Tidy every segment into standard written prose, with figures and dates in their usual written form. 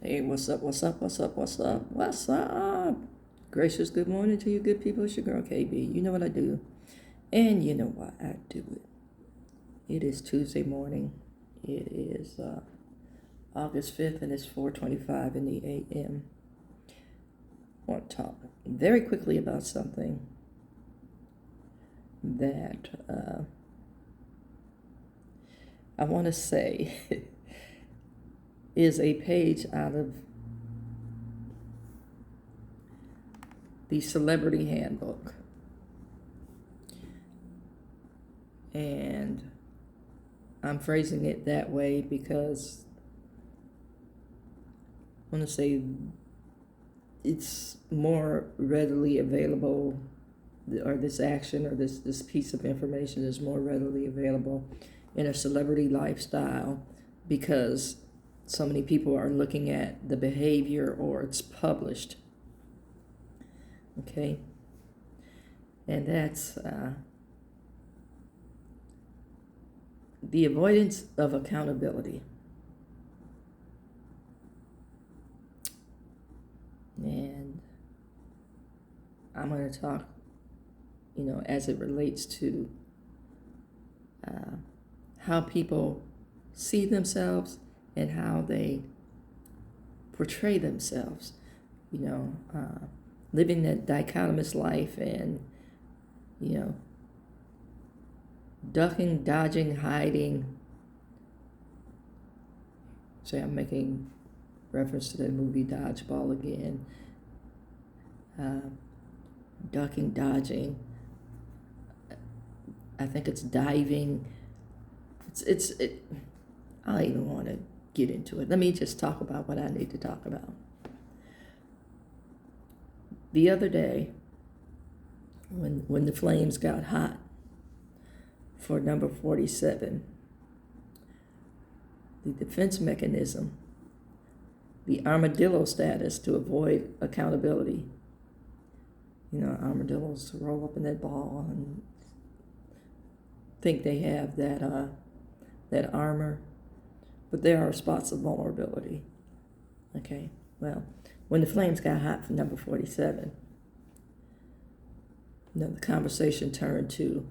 Hey, what's up, what's up, what's up, what's up, what's up? Gracious good morning to you good people. It's your girl KB. You know what I do, and you know why I do it. It is Tuesday morning. It is August 5th, and it's 4:25 in the a.m. I want to talk very quickly about something that I want to say is a page out of the Celebrity Handbook. And I'm phrasing it that way because I want to say it's more readily available, or this action or this piece of information is more readily available in a celebrity lifestyle because so many people are looking at the behavior or it's published. Okay? And that's the avoidance of accountability. And I'm going to talk, as it relates to how people see themselves and how they portray themselves, living that dichotomous life and, ducking, dodging, hiding. Say I'm making reference to the movie Dodgeball again. Ducking, dodging. I think it's diving. I don't even want to get into it. Let me just talk about what I need to talk about. The other day, when the flames got hot for number 47, the defense mechanism, the armadillo status to avoid accountability. Armadillos roll up in that ball and think they have that armor, but there are spots of vulnerability. Okay, well, when the flames got hot for number 47, the conversation turned to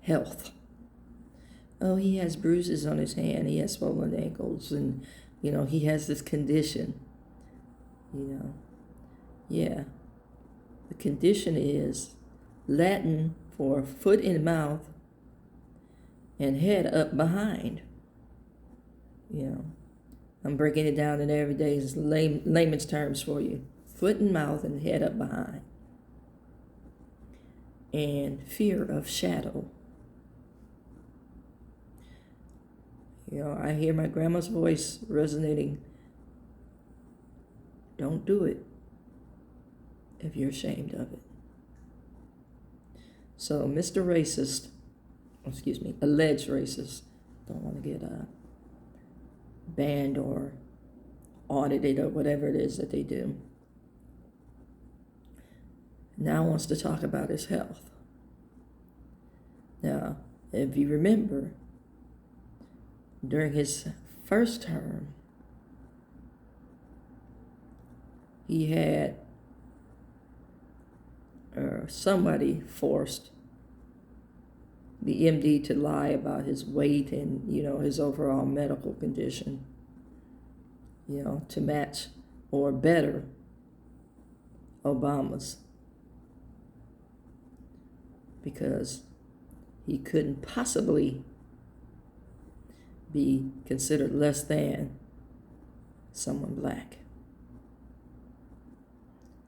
health. Oh, he has bruises on his hand, he has swollen ankles, and, he has this condition. Yeah, the condition is Latin for foot in mouth and head up behind. I'm breaking it down in everyday's layman's terms for you. Foot in mouth and head up behind. And fear of shadow. I hear my grandma's voice resonating. Don't do it if you're ashamed of it. So Mr. Racist, alleged racist, don't want to get banned or audited or whatever it is that they do, now wants to talk about his health. Now, if you remember, during his first term, he had somebody forced the MD to lie about his weight and, his overall medical condition, to match or better Obama's, because he couldn't possibly be considered less than someone black.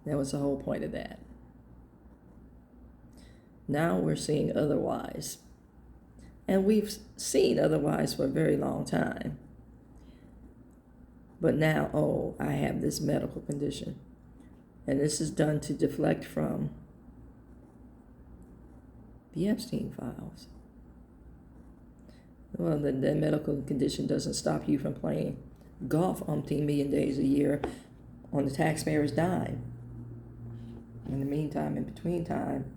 That was the whole point of that. Now we're seeing otherwise. And we've seen otherwise for a very long time. But now, I have this medical condition. And this is done to deflect from the Epstein files. Well, the medical condition doesn't stop you from playing golf umpteen million days a year on the taxpayer's dime. In the meantime, in between time,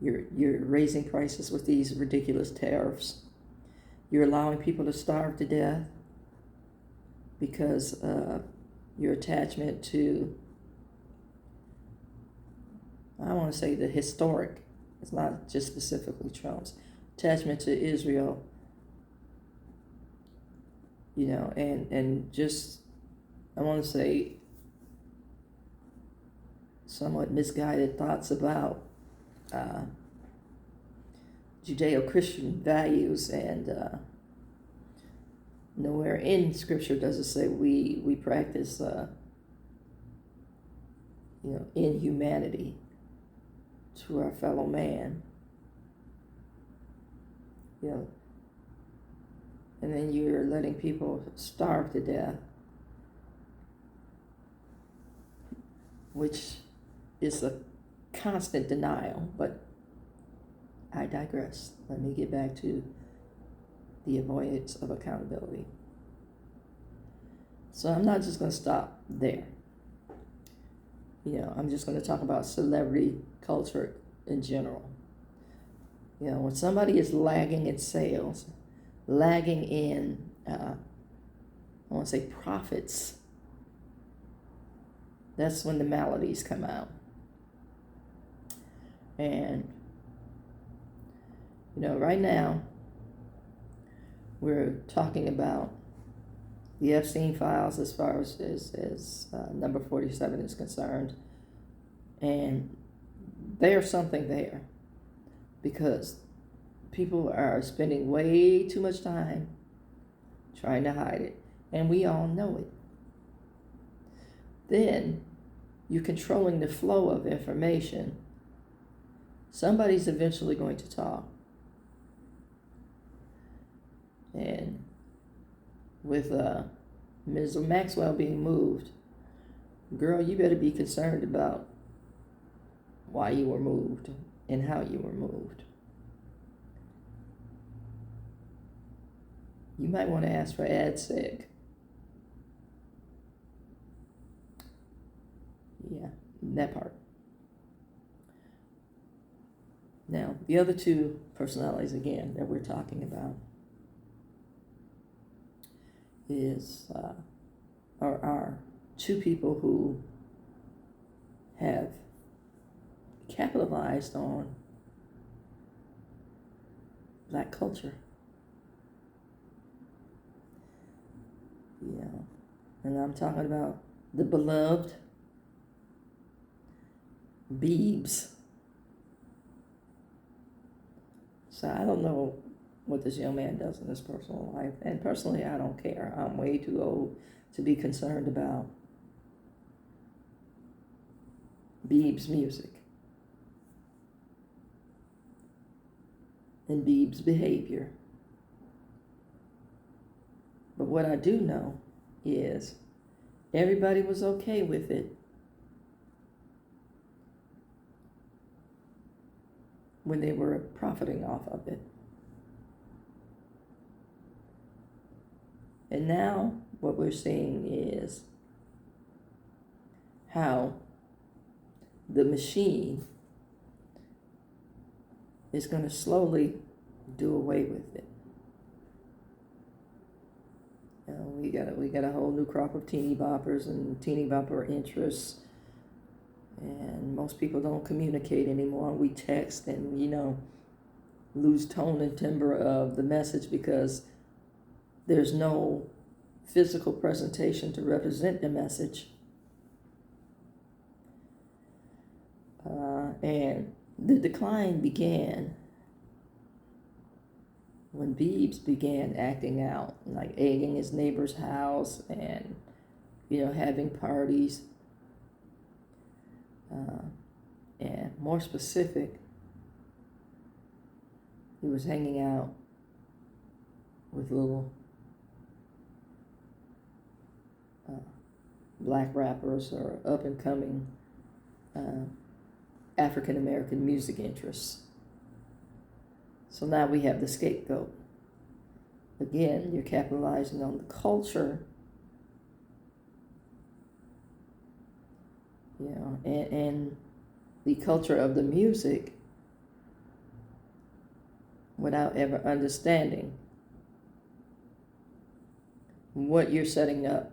you're raising prices with these ridiculous tariffs. You're allowing people to starve to death. because of your attachment to, I want to say the historic, it's not just specifically Trump's, attachment to Israel, and just, I want to say, somewhat misguided thoughts about Judeo-Christian values, and nowhere in Scripture does it say we practice inhumanity to our fellow man. And then you're letting people starve to death, which is a constant denial. But I digress. Let me get back to the avoidance of accountability. So I'm not just going to stop there. I'm just going to talk about celebrity culture in general. When somebody is lagging in sales, lagging in, I want to say profits, that's when the maladies come out. And, right now, we're talking about the Epstein files as far as number 47 is concerned. And there's something there, because people are spending way too much time trying to hide it, and we all know it. Then you're controlling the flow of information. Somebody's eventually going to talk. And with Ms. Maxwell being moved, girl, you better be concerned about why you were moved and how you were moved. You might want to ask for AdSeg. Yeah, that part. Now, the other two personalities, again, that we're talking about are two people who have capitalized on Black culture. And I'm talking about the beloved Biebs. So I don't know what this young man does in his personal life, and personally I don't care. I'm way too old to be concerned about Biebs music and Biebs behavior. But what I do know is everybody was okay with it when they were profiting off of it. And now what we're seeing is how the machine is going to slowly do away with it. We got a whole new crop of teeny boppers and teeny bopper interests, and most people don't communicate anymore. We text and lose tone and timbre of the message because there's no physical presentation to represent the message. And the decline began when Biebs began acting out, like egging his neighbor's house and, having parties. And more specific, he was hanging out with little Black rappers or up-and-coming African-American music interests. So now we have the scapegoat. Again, you're capitalizing on the culture, and the culture of the music without ever understanding what you're setting up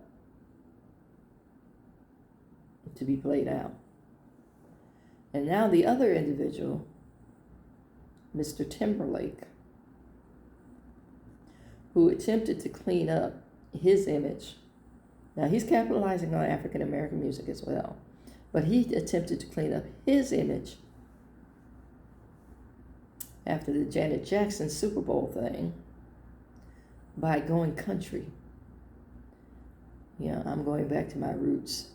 to be played out. And now the other individual, Mr. Timberlake, who attempted to clean up his image. Now he's capitalizing on African American music as well, but he attempted to clean up his image after the Janet Jackson Super Bowl thing by going country. I'm going back to my roots.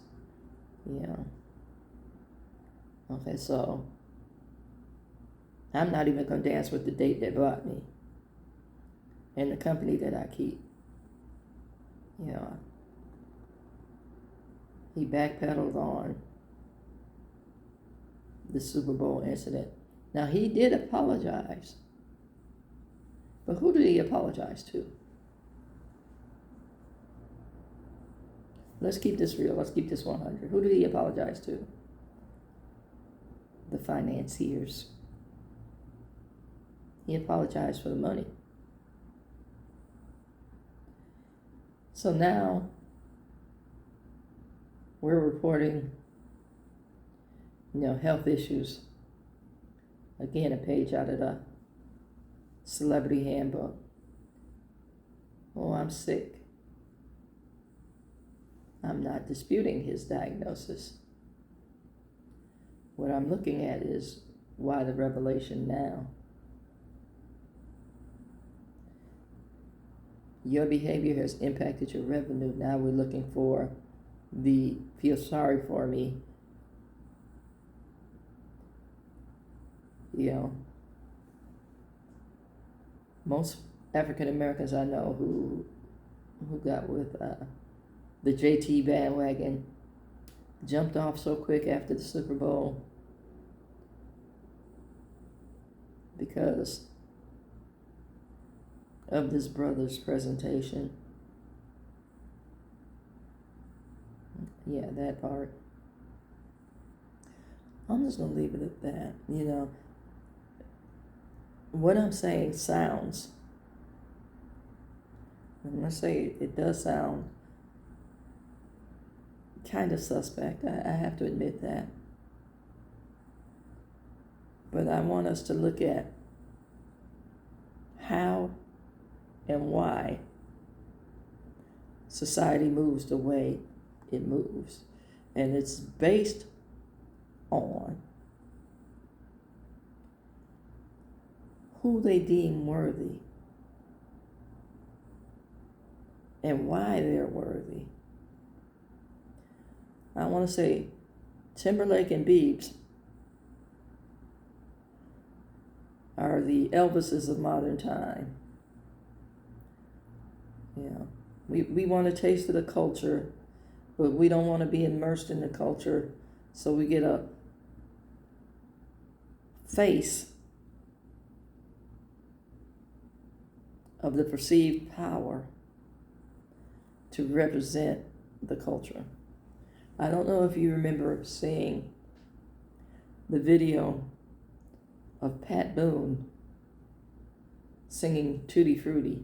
Okay, so I'm not even going to dance with the date that bought me and the company that I keep. He backpedaled on the Super Bowl incident. Now, he did apologize. But who did he apologize to? Let's keep this real. Let's keep this 100. Who did he apologize to? The financiers. He apologized for the money. So now we're reporting, health issues. Again, a page out of the Celebrity Handbook. Oh, I'm sick. I'm not disputing his diagnosis. What I'm looking at is why the revelation now. Your behavior has impacted your revenue. Now we're looking for the feel sorry for me. Most African Americans I know who got with the JT bandwagon jumped off so quick after the Super Bowl because of this brother's presentation. Yeah, that part. I'm just going to leave it at that. What I'm saying sounds, I'm going to say it does sound kind of suspect. I have to admit that. But I want us to look at how and why society moves the way it moves. And it's based on who they deem worthy and why they're worthy. I want to say Timberlake and Biebs are the Elvises of modern time. We want a taste of the culture, but we don't want to be immersed in the culture, so we get a face of the perceived power to represent the culture. I don't know if you remember seeing the video of Pat Boone singing Tutti Frutti.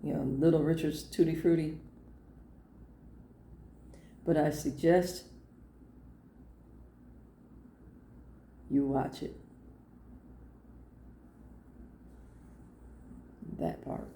Little Richard's Tutti Frutti. But I suggest you watch it. That part.